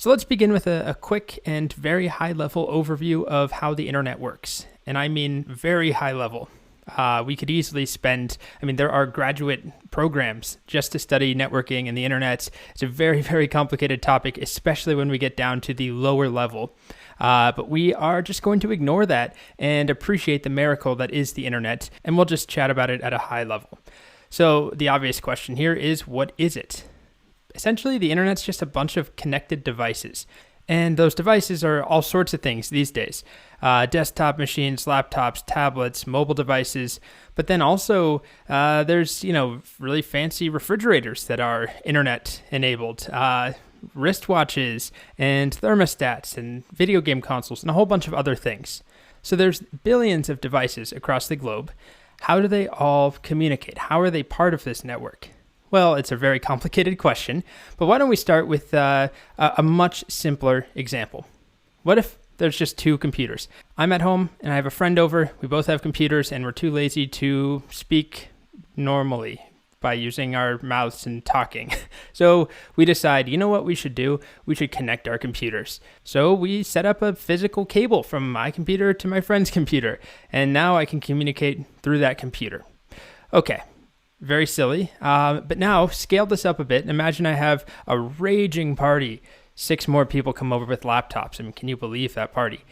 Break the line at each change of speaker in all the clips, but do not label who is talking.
So let's begin with a quick and very high-level overview of how the internet works. And I mean very high level. We could easily spend, there are graduate programs just to study networking and the internet. It's a very, very complicated topic, especially when we get down to the lower level. But we are just going to ignore that and appreciate the miracle that is the internet, and we'll just chat about it at a high level. So the obvious question here is, what is it? Essentially, the internet's just a bunch of connected devices. And those devices are all sorts of things these days. Desktop machines, laptops, tablets, mobile devices. But then also there's, really fancy refrigerators that are internet enabled, wristwatches and thermostats and video game consoles and a whole bunch of other things. So there's billions of devices across the globe. How do they all communicate? How are they part of this network? Well, it's a very complicated question, but why don't we start with a much simpler example? What if there's just two computers? I'm at home and I have a friend over. We both have computers and we're too lazy to speak normally by using our mouths and talking. So we decide, you know what we should do? We should connect our computers. So we set up a physical cable from my computer to my friend's computer, and now I can communicate through that computer. Okay. Very silly, but now scale this up a bit. Imagine I have a raging party. 6 more people come over with laptops. Can you believe that party?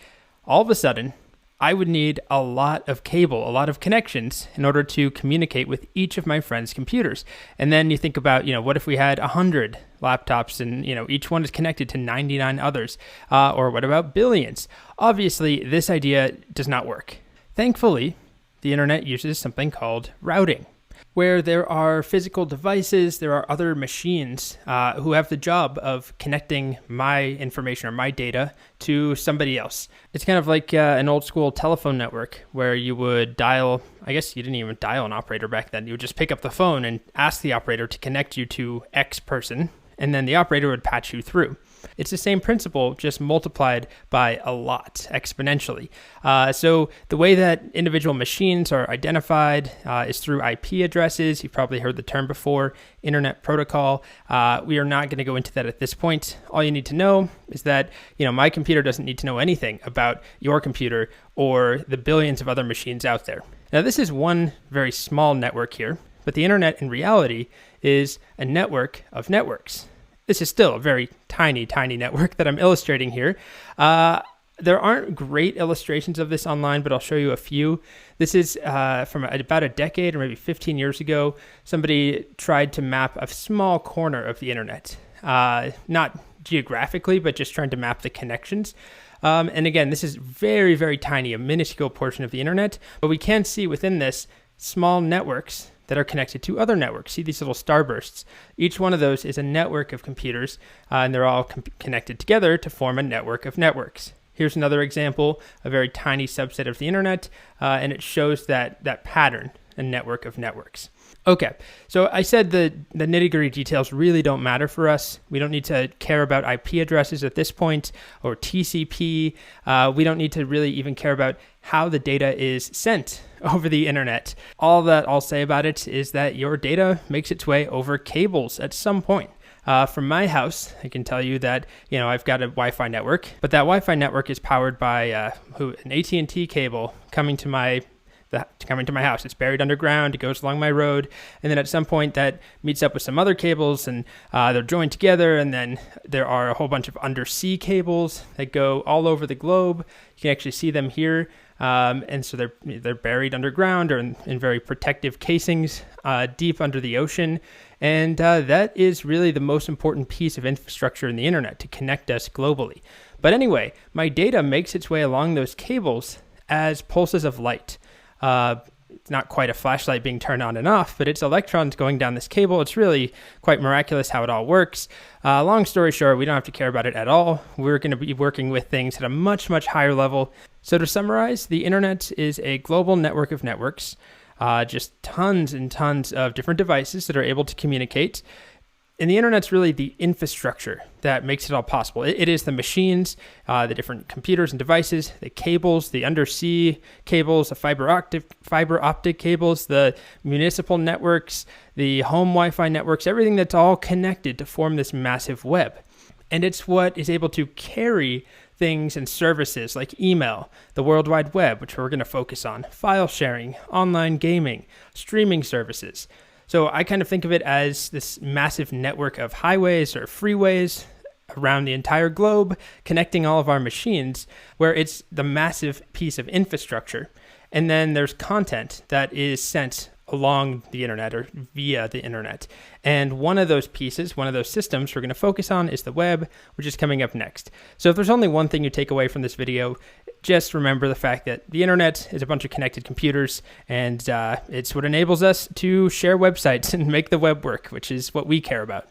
All of a sudden, I would need a lot of cable, a lot of connections in order to communicate with each of my friends' computers. And then you think about, what if we had 100 laptops and, each one is connected to 99 others? Or what about billions? Obviously, this idea does not work. Thankfully, the internet uses something called routing, where there are physical devices, there are other machines who have the job of connecting my information or my data to somebody else. It's kind of like an old school telephone network where you would dial, I guess you didn't even dial an operator back then. You would just pick up the phone and ask the operator to connect you to X person, and then the operator would patch you through. It's the same principle, just multiplied by a lot, exponentially. So the way that individual machines are identified is through IP addresses. You've probably heard the term before, Internet Protocol. We are not going to go into that at this point. All you need to know is that, my computer doesn't need to know anything about your computer or the billions of other machines out there. Now, this is one very small network here, but the internet in reality is a network of networks. This is still a very tiny, tiny network that I'm illustrating here. There aren't great illustrations of this online, but I'll show you a few. This is from about a decade or maybe 15 years ago. Somebody tried to map a small corner of the internet, not geographically, but just trying to map the connections. And again, this is very, very tiny, a minuscule portion of the internet, but we can see within this small networks that are connected to other networks. See these little starbursts? Each one of those is a network of computers, and they're all connected together to form a network of networks. Here's another example, a very tiny subset of the internet, and it shows that pattern, a network of networks. Okay, so I said the nitty-gritty details really don't matter for us. We don't need to care about IP addresses at this point or TCP. We don't need to really even care about how the data is sent over the internet. All that I'll say about it is that your data makes its way over cables at some point. From my house, I can tell you that, I've got a Wi-Fi network, but that Wi-Fi network is powered by an AT&T cable coming to my house. It's buried underground. It goes along my road. And then at some point that meets up with some other cables and they're joined together. And then there are a whole bunch of undersea cables that go all over the globe. You can actually see them here. And so they're buried underground or in very protective casings deep under the ocean. And that is really the most important piece of infrastructure in the internet to connect us globally. But anyway, my data makes its way along those cables as pulses of light. It's not quite a flashlight being turned on and off, but it's electrons going down this cable. It's really quite miraculous how it all works. Long story short, we don't have to care about it at all. We're going to be working with things at a much, much higher level. So to summarize, the internet is a global network of networks, just tons and tons of different devices that are able to communicate. And the internet's really the infrastructure that makes it all possible. It is the machines, the different computers and devices, the cables, the undersea cables, the fiber optic cables, the municipal networks, the home Wi-Fi networks, everything that's all connected to form this massive web. And it's what is able to carry things and services like email, the World Wide Web, which we're going to focus on, file sharing, online gaming, streaming services. So I kind of think of it as this massive network of highways or freeways around the entire globe, connecting all of our machines, where it's the massive piece of infrastructure. And then there's content that is sent along the internet or via the internet. And one of those pieces, one of those systems we're going to focus on is the web, which is coming up next. So if there's only one thing you take away from this video, just remember the fact that the internet is a bunch of connected computers, and it's what enables us to share websites and make the web work, which is what we care about.